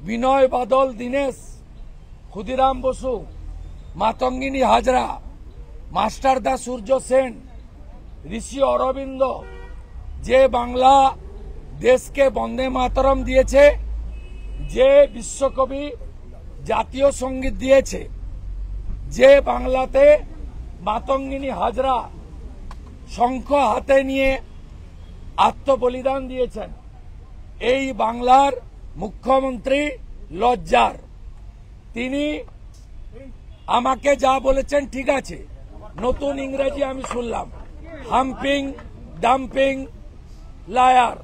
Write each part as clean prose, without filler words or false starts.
বিনয় বাদল দীনেশ, ক্ষুদিরাম বসু, মাতঙ্গিনী হাজরা, মাস্টারদা সূর্য সেন, ঋষি অরবিন্দ যে বাংলা দেশকে বন্দে মাতরম দিয়েছে, যে বিশ্বকবি জাতীয় সঙ্গীত দিয়েছে, যে বাংলাতে মাতঙ্গিনী হাজরা শঙ্খ হাতে নিয়ে আত্মবলিদান দিয়েছেন, এই বাংলার মুখ্যমন্ত্রী লজ্জার। তিনি আমাকে যা বলেছেন ঠিক আছে, নতুন ইংরেজি আমি শুনলাম, humping dumping lawyer,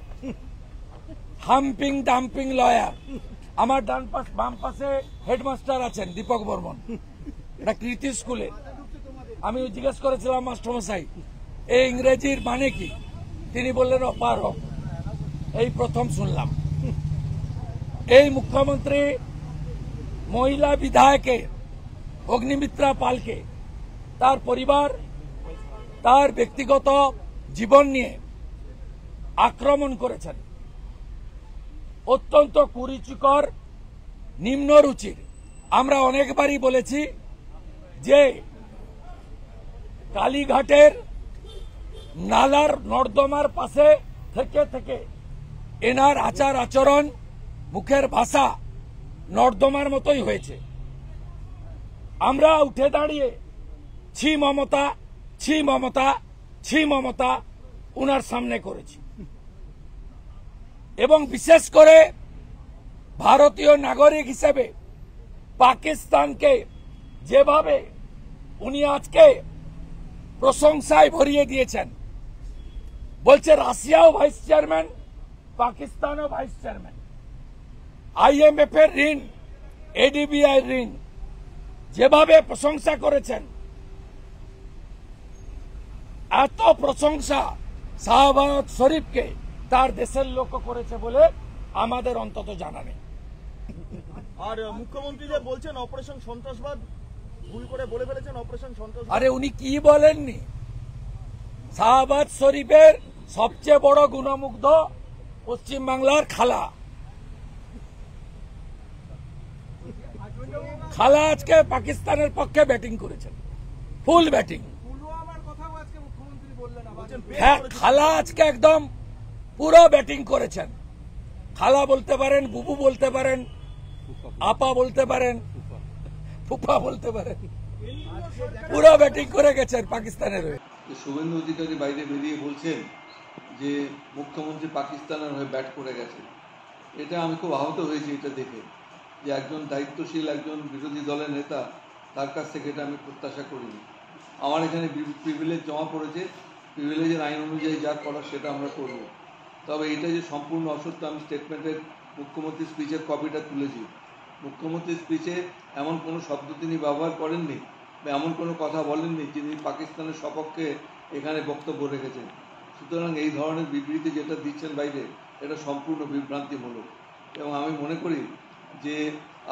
humping dumping lawyer. আমার বাম পাশে হেডমাস্টার আছেন দীপক বর্মন, এটা কৃতি স্কুলে। আমি জিজ্ঞেস করেছিলাম মাস্টারমশাই এই ইংরেজির মানে কি, তিনি বললেন অপারক। এই প্রথম শুনলাম। এই মুখ্যমন্ত্রী মহিলা বিধায়কে অগ্নিমিত্রা পালকে তার পরিবার, তার ব্যক্তিগত জীবন নিয়ে আক্রমণ করেছেন। অত্যন্ত কুরুচিকর, নিম্নরুচির। আমরা অনেকবারই বলেছি যে কালীঘাটের নালার নর্দমার পাশে থেকে থেকে এনার আচার আচরণ, মুখের ভাষা নর্দমার মতোই হয়েছে। আমরা উঠে দাঁড়িয়ে ছি মমতা, ছি মমতা, ছি মমতা উনার সামনে করেছি। এবং বিশেষ করে ভারতীয় নাগরিক হিসেবে পাকিস্তানকে যেভাবে উনি আজকে প্রশংসায় ভরিয়ে দিয়েছেন, বলছে রাশিয়াও ভাইস চেয়ারম্যান, পাকিস্তানও ভাইস চেয়ারম্যান, IMF এর ঋণ, ADBI ঋণ, যেভাবে প্রশংসা করেছেন, এত প্রশংসা শাহবাজ শরীফকে তার দেশের লোক করেছে বলে আমাদের অন্তত জানা নেই। আর মুখ্যমন্ত্রী যে বলছেন অপারেশন সন্ত্রাসবাদ, ভুল করে বলে ফেলেছেন অপারেশন সন্ত্রাসবাদ। আরে উনি কি বলেননি? শাহবাজ শরীফের সবচেয়ে বড় গুণমুগ্ধ পশ্চিমবাংলার খালা। খালা আজকে পাকিস্তানের পক্ষে ব্যাটিং করেছেন, ফুল ব্যাটিং। হ্যাঁ, খালা আজকে একদম পুরো ব্যাটিং করেছেন। খালা বলতে পারেন, বুবু বলতে পারেন, আপা বলতে পারেন, ফুফা বলতে পারেন, পুরো ব্যাটিং করে গেছেন পাকিস্তানের হয়ে। শুভেন্দু অধিকারী বাইরে বেরিয়ে বলছেন যে মুখ্যমন্ত্রী পাকিস্তানের হয়ে ব্যাট করে গেছে। এটা আমি খুব আহত হয়েছি এটা দেখে, যে একজন দায়িত্বশীল একজন বিরোধী দলের নেতা, তার কাছ থেকে এটা আমি প্রত্যাশা করিনি। আমার এখানে প্রিভিলেজ জমা পড়েছে, প্রিভিলেজের আইন অনুযায়ী যা করার সেটা আমরা করব। তবে এটা যে সম্পূর্ণ অসত্য, আমি স্টেটমেন্টের মুখ্যমন্ত্রীর স্পিচের কপিটা তুলেছি। মুখ্যমন্ত্রীর স্পিচে এমন কোনো শব্দ তিনি ব্যবহার করেননি বা এমন কোনো কথা বলেননি যিনি পাকিস্তানের সপক্ষে এখানে বক্তব্য রেখেছেন। সুতরাং এই ধরনের বিবৃতি যেটা দিচ্ছেন বাইরে, এটা সম্পূর্ণ বিভ্রান্তিমূলক। এবং আমি মনে করি যে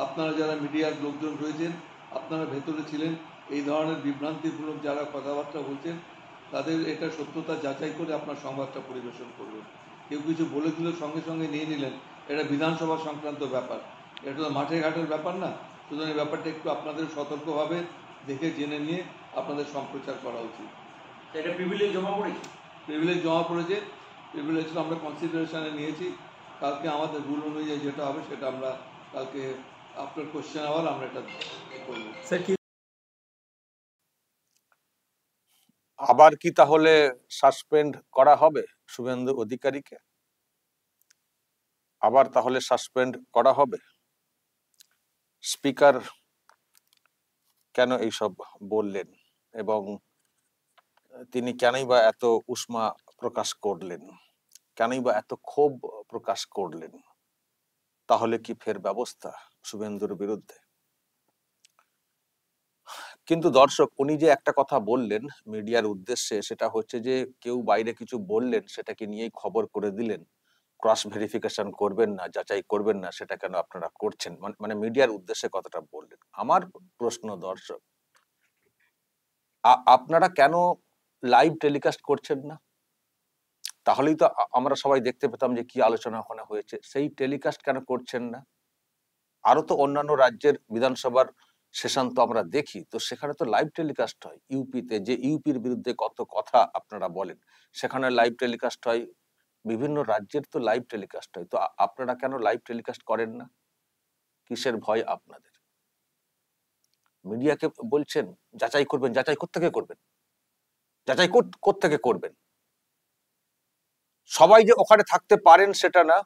আপনারা যারা মিডিয়ার লোকজন রয়েছেন, আপনারা ভেতরে ছিলেন, এই ধরনের বিভ্রান্তিমূলক যারা কথাবার্তা বলছেন, তাদের এটা সত্যতা যাচাই করে আপনার সংবাদটা পরিবেশন করবেন। কেউ কিছু বলে দিল সঙ্গে সঙ্গে নিয়ে নিলেন, এটা বিধানসভা সংক্রান্ত ব্যাপার, এটা তো মাঠে ঘাটের ব্যাপার না। সুতরাং এই ব্যাপারটা একটু আপনাদের সতর্কভাবে দেখে জেনে নিয়ে আপনাদের সম্প্রচার করা উচিত। এটা প্রিভিলেজ জমা পড়েছে, প্রিভিলেজ জমা পড়েছে, প্রিভিলেজটা আমরা কনসিডারেশনে নিয়েছি। কালকে আমাদের রুল অনুযায়ী যেটা হবে সেটা আমরা কালকে আপনার কোশ্চেন আওয়ার আমরা এটা করবো। আবার কি তাহলে সাসপেন্ড করা হবে শুভেন্দু অধিকারীকে? আবার তাহলে সাসপেন্ড করা হবে? স্পিকার কেন এইসব বললেন এবং তিনি কেনই বা এত উষ্মা প্রকাশ করলেন, কেনই বা এত ক্ষোভ প্রকাশ করলেন? তাহলে কি ফের ব্যবস্থা শুভেন্দুর বিরুদ্ধে? কিন্তু দর্শক, উনি যে একটা কথা বললেন মিডিয়ার উদ্দেশ্যে, সেটা হচ্ছে যে কেউ বাইরে কিছু বললেন সেটাকে নিয়েই খবর করে দিলেন, ক্রস ভেরিফিকেশন করবেন না, যাচাই করবেন না, সেটা কেন আপনারা করছেন? মানে মিডিয়ার উদ্দেশ্যে কথাটা বললেন। আমার প্রশ্ন দর্শক, আপনারা কেন লাইভ টেলিকাস্ট করছেন না? তাহলেই তো আমরা সবাই দেখতে পেতাম যে কি আলোচনা ওখানে হয়েছে। সেই টেলিকাস্ট কেন করছেন না? আরো তো অন্যান্য রাজ্যের বিধানসভার সেশন তো আমরা দেখি, তো সেখানে তো লাইভ টেলিকাস্ট হয়। ইউপিতে যে ইউপির বিরুদ্ধে কত কথা আপনারা বলেন, সেখানে লাইভ টেলিকাস্ট হয়। বিভিন্ন রাজ্যের তো লাইভ টেলিকাস্ট হয়। তো আপনারা কেন লাইভ টেলিকাস্ট করেন না? কিসের ভয় আপনাদের? মিডিয়াকে বলছেন যাচাই করবেন, যাচাই কোত্থেকে করবেন? যাচাই কোত্থেকে করবেন? সবাই যে ওখানে থাকতে পারেন সেটা না।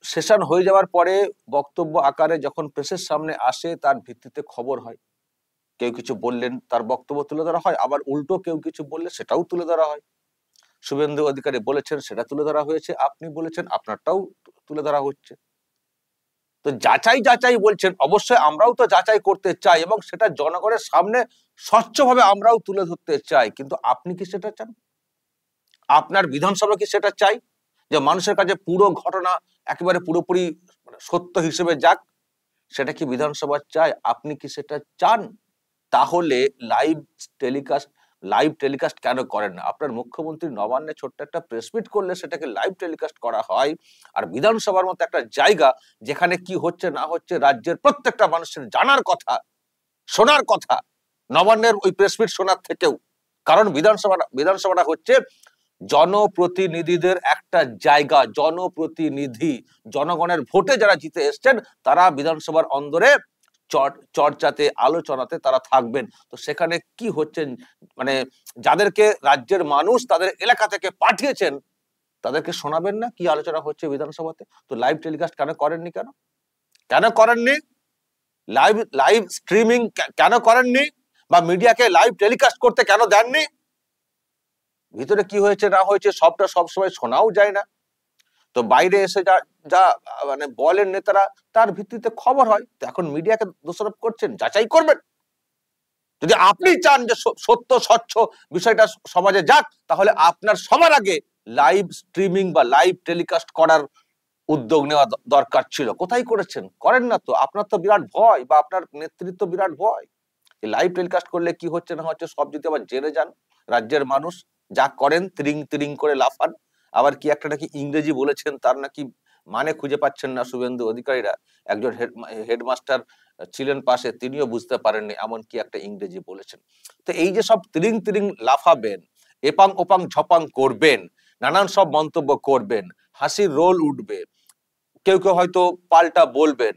সেশন হয়ে যাওয়ার পরে বক্তব্য আকারে যখন প্রেসের সামনে আসে, তার ভিত্তিতে খবর হয়। কেউ কিছু বললেন, তার বক্তব্য তুলে ধরা হয়, আবার উল্টো কেউ কিছু বললে সেটাও তুলে ধরা হয়। শুভেন্দু অধিকারী বলেছেন, সেটা তুলে ধরা হয়েছে। আপনি বলেছেন, আপনারটাও তুলে ধরা হচ্ছে। তো যাচাই যাচাই বলছেন, অবশ্যই আমরাও তো যাচাই করতে চাই এবং সেটা জনগণের সামনে স্বচ্ছভাবে আমরাও তুলে ধরতে চাই। কিন্তু আপনি কি সেটা চান? আপনার বিধানসভা কি সেটা চাই যে মানুষের কাছে পুরো ঘটনা একেবারে পুরোপুরি সত্য হিসেবে যাক? সেটা কি বিধানসভা চায়? আপনি কি সেটা চান? তাহলে লাইভ টেলিকাস্ট কেন করেন না? আপনার মুখ্যমন্ত্রী নবান্নে ছোট্ট একটা প্রেস মিট করলে সেটাকে লাইভ টেলিকাস্ট করা হয়। আর বিধানসভার মতো একটা জায়গা যেখানে কি হচ্ছে না হচ্ছে রাজ্যের প্রত্যেকটা মানুষের জানার কথা, শোনার কথা, নবান্নের ওই প্রেস মিট শোনার থেকেও। কারণ বিধানসভাটা হচ্ছে জনপ্রতিনিধিদের একটা জায়গা। জনপ্রতিনিধি, জনগণের ভোটে যারা জিতে এসছেন, তারা বিধানসভার অন্দরে চর্চাতে, আলোচনাতে তারা থাকবেন। তো সেখানে কি হচ্ছে, মানে যাদেরকে রাজ্যের মানুষ তাদের এলাকা থেকে পাঠিয়েছেন, তাদেরকে শোনাবেন না কি আলোচনা হচ্ছে বিধানসভাতে? তো লাইভ টেলিকাস্ট কেন করেননি? কেন করেননি? লাইভ স্ট্রিমিং কেন করেননি? বা মিডিয়াকে লাইভ টেলিকাস্ট করতে কেন দেননি? ভিতরে কি হয়েছে না হয়েছে সবটা সবসময় শোনাও যায় না। তো বাইরে এসে যা মানে বলেন নেতারা, তার ভিত্তিতে খবর হয়। তো এখন মিডিয়াকে দোষারোপ করছেন, যাচাই করবেন। যদি আপনি চান যে সত্য স্বচ্ছ বিষয়টা সমাজে যাক, তাহলে আপনার সবার আগে লাইভ স্ট্রিমিং বা লাইভ টেলিকাস্ট করার উদ্যোগ নেওয়া দরকার ছিল। কোথায় করেছেন? করেন না তো। আপনার তো বিরাট ভয়, বা আপনার নেতৃত্ব বিরাট ভয়। লাইভ টেলিকাস্ট করলে কি হচ্ছে না হচ্ছে সব যদি আবার জেনে যান রাজ্যের মানুষ, যা করেন তিরিং তিরিং করে লাফান। আবার কি একটা নাকি ইংরেজি বলেছেন, তার নাকি মানে খুঁজে পাচ্ছেন না শুভেন্দু অধিকারীরা। একজন হেডমাস্টার ছিলেন পাশে, তিনিও বুঝতে পারেননি এমন কি একটা ইংরেজি বলেছেন। তো এই যে সব তিরিং তিরিং লাফাবেন, এপাং ওপাং ঝপাং করবেন, নানান সব মন্তব্য করবেন, হাসির রোল উঠবে, কেউ কেউ হয়তো পাল্টা বলবেন।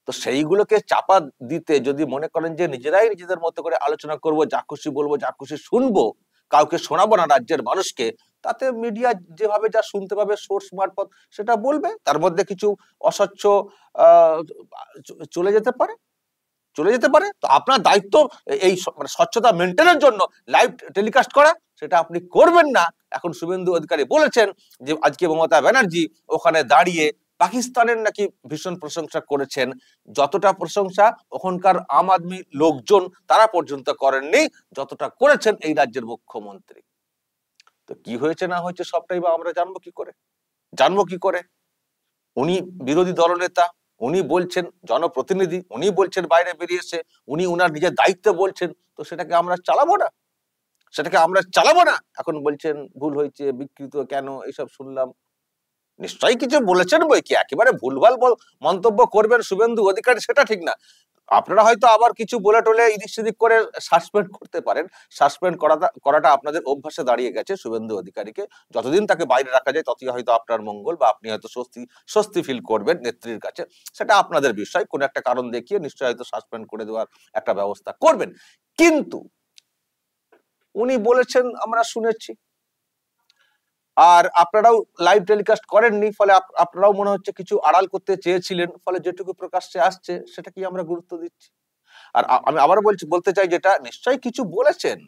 তো সেইগুলোকে চাপা দিতে যদি মনে করেন যে নিজেরাই নিজেদের মতো করে আলোচনা করব, যা খুশি বলবো, যা খুশি শুনবো, কাউকে শোনাবো না রাজ্যের মানুষকে, তাতে মিডিয়া যেভাবে যা শুনতে পাবে সোর্স মারফত সেটা বলবে। তার মধ্যে কিছু অস্বচ্ছ চলে যেতে পারে। তো আপনার দায়িত্ব এই মানে স্বচ্ছতা মেনটেনের জন্য লাইভ টেলিকাস্ট করা, সেটা আপনি করবেন না। এখন শুভেন্দু অধিকারী বলেছেন যে আজকে মমতা ব্যানার্জি ওখানে দাঁড়িয়ে পাকিস্তানের নাকি ভীষণ প্রশংসা করেছেন। যতটা প্রশংসা ওখানকার আম আদমি লোকজন তারা পর্যন্ত করেননি যতটা করেছেন এই রাজ্যের মুখ্যমন্ত্রী। তো কি হয়েছে না হয়েছে সবটাই বা আমরা জানবো কি করে? উনি বিরোধী দলনেতা, উনি বলছেন, জনপ্রতিনিধি, উনি বলছেন বাইরে বেরিয়েছে, উনি উনার নিজের দায়িত্ব বলছেন। তো সেটাকে আমরা চালাবো না? এখন বলছেন ভুল হয়েছে, বিকৃত কেন, এইসব শুনলাম। নিশ্চয়ই কিছু বলেছেন বই কি, একেবারে ভুলভাল মন্তব্য করবেন শুভেন্দু অধিকারী সেটা ঠিক না। আপনারা হয়তো আবার কিছু বলে টলে ইদিক সিদিক করে সাসপেন্ড করতে পারেন। সাসপেন্ড করাটা আপনাদের অভ্যাসে দাঁড়িয়ে গেছে। শুভেন্দু অধিকারীকে যতদিন তাকে বাইরে রাখা যায় ততই হয়তো আপনার মঙ্গল, বা আপনি হয়তো স্বস্তি ফিল করবেন নেত্রীর কাছে। সেটা আপনাদের বিষয়। কোন একটা কারণ দেখিয়ে নিশ্চয়ই হয়তো সাসপেন্ড করে দেওয়ার একটা ব্যবস্থা করবেন। কিন্তু উনি বলেছেন, আমরা শুনেছি, আর আপনারাও লাইভ টেলিকাস্ট করেননি, ফলে আপনারাও মনে হচ্ছে কিছু আড়াল করতে চেয়েছিলেন, ফলে যেটুকু প্রকাশ্যে আসছে সেটা কি আমরা গুরুত্ব দিচ্ছি। আর আমি আবার বলতে চাই, যেটা নিশ্চয়ই কিছু বলেছেন,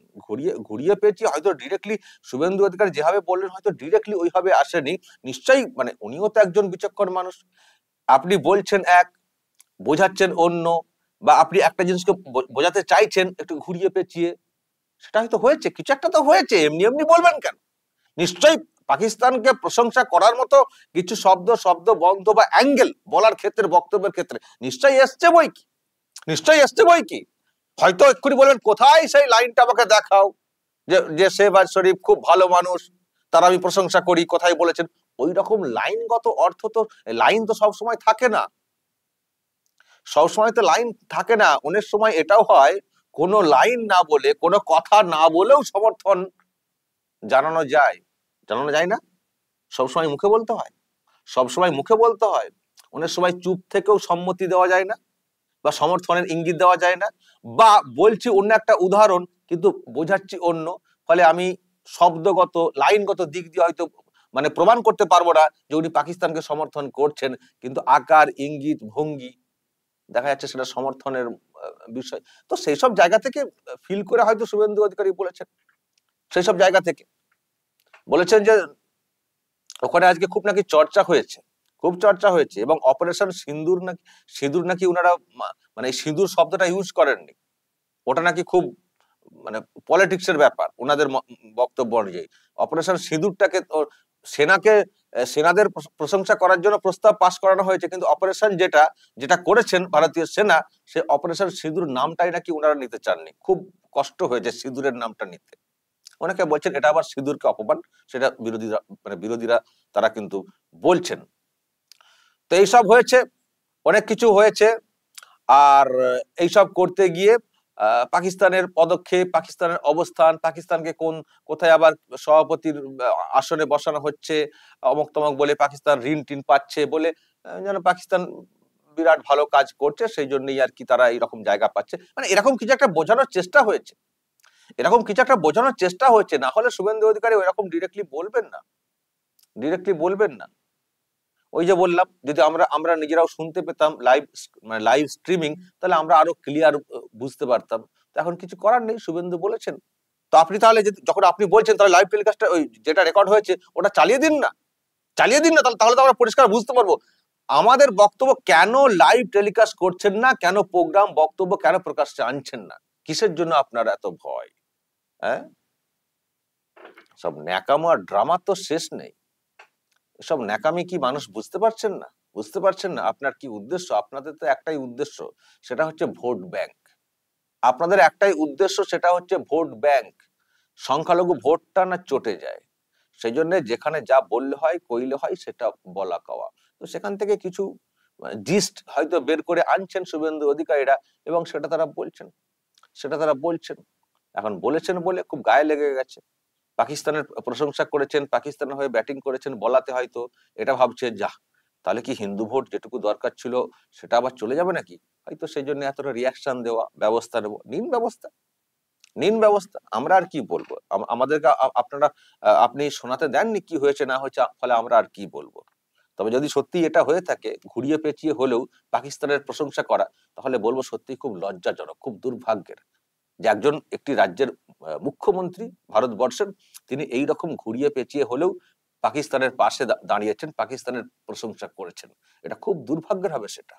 ঘুরিয়ে পেয়েছি, হয়তো ডিরেক্টলি শুভেন্দু অধিকারী যেভাবে বললেন হয়তো ডিরেক্টলি ওইভাবে আসেনি। নিশ্চয়ই মানে উনিও তো একজন বিচক্ষণ মানুষ। আপনি বলছেন এক, বোঝাচ্ছেন অন্য, বা আপনি একটা জিনিসকে বোঝাতে চাইছেন একটু ঘুরিয়ে পেঁচিয়ে, সেটা হয়তো হয়েছে, কিছু একটা তো হয়েছে। এমনি বলবেন কেন? নিশ্চয়ই পাকিস্তানকে প্রশংসা করার মতো কিছু শব্দ বন্ধ বা অ্যাঙ্গেল বলার ক্ষেত্রে, বক্তব্যের ক্ষেত্রে নিশ্চয়ই এসছে বই কি। হয়তো এক্ষুনি বলবেন, কোথায় সেই লাইনটা আমাকে দেখাও যে শেহবাজ শরীফ খুব ভালো মানুষ, তার আমি প্রশংসা করি, কোথায় বলেছেন? ওই রকম লাইনগত অর্থ তো, লাইন তো সবসময় থাকে না। সবসময় তো লাইন থাকে না, অনেক সময় এটাও হয় কোনো লাইন না বলে, কোনো কথা না বলেও সমর্থন জানানো যায় না। সবসময় মুখে বলতে হয়, সবসময় মুখে বলতে হয়, অনেক সময় চুপ থেকেও সম্মতি দেওয়া যায় না বা সমর্থনের ইঙ্গিত দেওয়া যায় না, বা বলছি অন্য একটা উদাহরণ কিন্তু বোঝাচ্ছি অন্য, ফলে আমি শব্দগত লাইনগত দিক দিয়ে হয়তো মানে প্রমাণ করতে পারবো না যে উনি পাকিস্তানকে সমর্থন করছেন, কিন্তু আকার ইঙ্গিত ভঙ্গি দেখা যাচ্ছে সেটা সমর্থনের বিষয়। তো সেই সব জায়গা থেকে ফিল করে হয়তো শুভেন্দু অধিকারী বলেছেন, সেই সব জায়গা থেকে বলেছেন যে ওখানে আজকে খুব নাকি খুব চর্চা হয়েছে, এবং অপারেশন সিঁদুর নাকি ওনারা মানে সিঁদুর শব্দটা ইউজ করেননি, ওটা নাকি খুব মানে পলিটিক্সের ব্যাপার ওনাদের বক্তব্য অনুযায়ী। অপারেশন সিঁদুরটাকে সেনাদের প্রশংসা করার জন্য প্রস্তাব পাশ করানো হয়েছে, কিন্তু অপারেশন যেটা করেছেন ভারতীয় সেনা, সে অপারেশন সিঁদুর নামটাই নাকি ওনারা নিতে চাননি, খুব কষ্ট হয়েছে সিঁদুরের নামটা নিতে। অনেকে বলছেন এটা আবার সিঁদুরকে অপমান, সেটা বিরোধীরা তারা কিন্তু বলছেন। তো এইসব হয়েছে, অনেক কিছু হয়েছে, আর এইসব করতে গিয়ে পাকিস্তানের পদক্ষেপ, পাকিস্তানের অবস্থান, পাকিস্তানকে কোথায় আবার সভাপতির আসনে বসানো হচ্ছে অমক তমক বলে, পাকিস্তান ঋণ টিন পাচ্ছে বলে, যেন পাকিস্তান বিরাট ভালো কাজ করছে, সেই জন্যই আর কি তারা এইরকম জায়গা পাচ্ছে, মানে এরকম কিছু একটা বোঝানোর চেষ্টা হয়েছে। না হলে শুভেন্দু অধিকারী ওইরকম ডিরেক্টলি বলবেন না। ওই যে বললাম, যদি আমরা নিজেরাও শুনতে পেতাম লাইভ স্ট্রিমিং, তাহলে আমরা আরো ক্লিয়ার বুঝতে পারতাম। তো এখন কিছু করার নেই, শুভেন্দু বলেছেন। তো আপনি তাহলে যখন আপনি বলছেন, তাহলে লাইভ টেলিকাস্টটা ওই যেটা রেকর্ড হয়েছে ওটা চালিয়ে দিন না, তাহলে তো আমরা পরিষ্কার বুঝতে পারবো আমাদের বক্তব্য কেন লাইভ টেলিকাস্ট করছেন না, কেন প্রোগ্রাম বক্তব্য কেন প্রকাশ্যে আনছেন না, কিসের জন্য আপনার এত ভয়? হ্যাঁ, সব ন্যাকামো আর ড্রামা তো শেষ নেই। সব ন্যাকামি কি মানুষ বুঝতে পারছেন না? আপনার কি উদ্দেশ্য? আপনাদের তো একটাই উদ্দেশ্য, সেটা হচ্ছে ভোট ব্যাংক। আপনাদের একটাই উদ্দেশ্য, সেটা হচ্ছে ভোট ব্যাংক। সংখ্যালঘু ভোটটা না চটে যায়, সেই জন্য যেখানে যা বললে হয় কইলে হয় সেটা বলা কওয়া। তো সেখান থেকে কিছু জিস্ট হয়তো বের করে আনছেন শুভেন্দু অধিকারীরা, এবং সেটা তারা বলছেন। এখন বলেছেন বলে খুব গায়ে লেগে গেছে। পাকিস্তানের প্রশংসা করেছেন, পাকিস্তানের হয়ে ব্যাটিং করেছেন বলাতে হয়তো এটা ভাবছে, তাহলে কি হিন্দু ভোট যেটুকু দরকার ছিল সেটা আবার চলে যাবে নাকি, হয়তো সেই জন্য এতটা রিয়াকশন দেওয়া, ব্যবস্থা নেব, নিন ব্যবস্থা। আমরা আর কি বলবো? আমাদেরকে আপনি শোনাতে দেননি কি হয়েছে না হয়েছে, ফলে আমরা আর কি বলবো? তবে যদি সত্যি এটা হয়ে থাকে, ঘুরিয়ে পেঁচিয়ে হলেও পাকিস্তানের প্রশংসা করা, তাহলে বলবো সত্যি খুব লজ্জাজনক, খুব দুর্ভাগ্যের যে একটি রাজ্যের মুখ্যমন্ত্রী ভারতবর্ষের, তিনি এই রকম ঘুরিয়ে পেঁচিয়ে হলেও পাকিস্তানের পাশে দাঁড়িয়েছেন, পাকিস্তানের প্রশংসা করেছেন। এটা খুব দুর্ভাগ্যের হবে সেটা,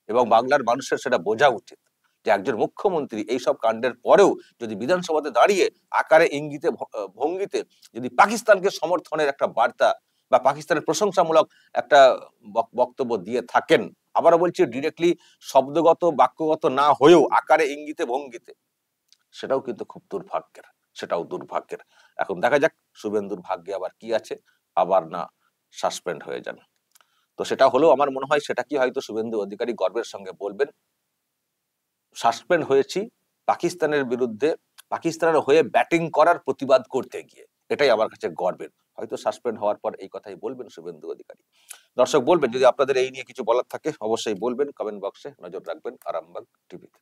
এবং বাংলার মানুষের সেটা বোঝা উচিত যে একজন মুখ্যমন্ত্রী এইসব কাণ্ডের পরেও যদি বিধানসভাতে দাঁড়িয়ে আকারে ইঙ্গিতে ভঙ্গিতে যদি পাকিস্তানকে সমর্থনের একটা বার্তা বা পাকিস্তানের প্রশংসামূলক একটা বক্তব্য দিয়ে থাকেন, আবারও বলছি ডিরেক্টলি শব্দগত বাক্যগত না হয়েও আকারে ইঙ্গিতে ভঙ্গিতে, সেটাও কিন্তু খুব দুর্ভাগ্যের। এখন দেখা যাক শুভেন্দুর ভাগ্যে আবার কি আছে, আবার না সাসপেন্ড হয়ে যান। তো সেটা হলেও আমার মনে হয় সেটা কি হয়তো শুভেন্দু অধিকারী গর্বের সঙ্গে বলবেন, সাসপেন্ড হয়েছি পাকিস্তানের বিরুদ্ধে, পাকিস্তানের হয়ে ব্যাটিং করার প্রতিবাদ করতে গিয়ে, এটাই আমার কাছে গর্বের। হয়তো সাসপেন্ড হওয়ার পর এই কথাই বলবেন শুভেন্দু অধিকারী। দর্শক বলবেন, যদি আপনাদের এই নিয়ে কিছু বলার থাকে অবশ্যই বলবেন, কমেন্ট বক্সে নজর রাখবেন আরামবাগ টিভিতে।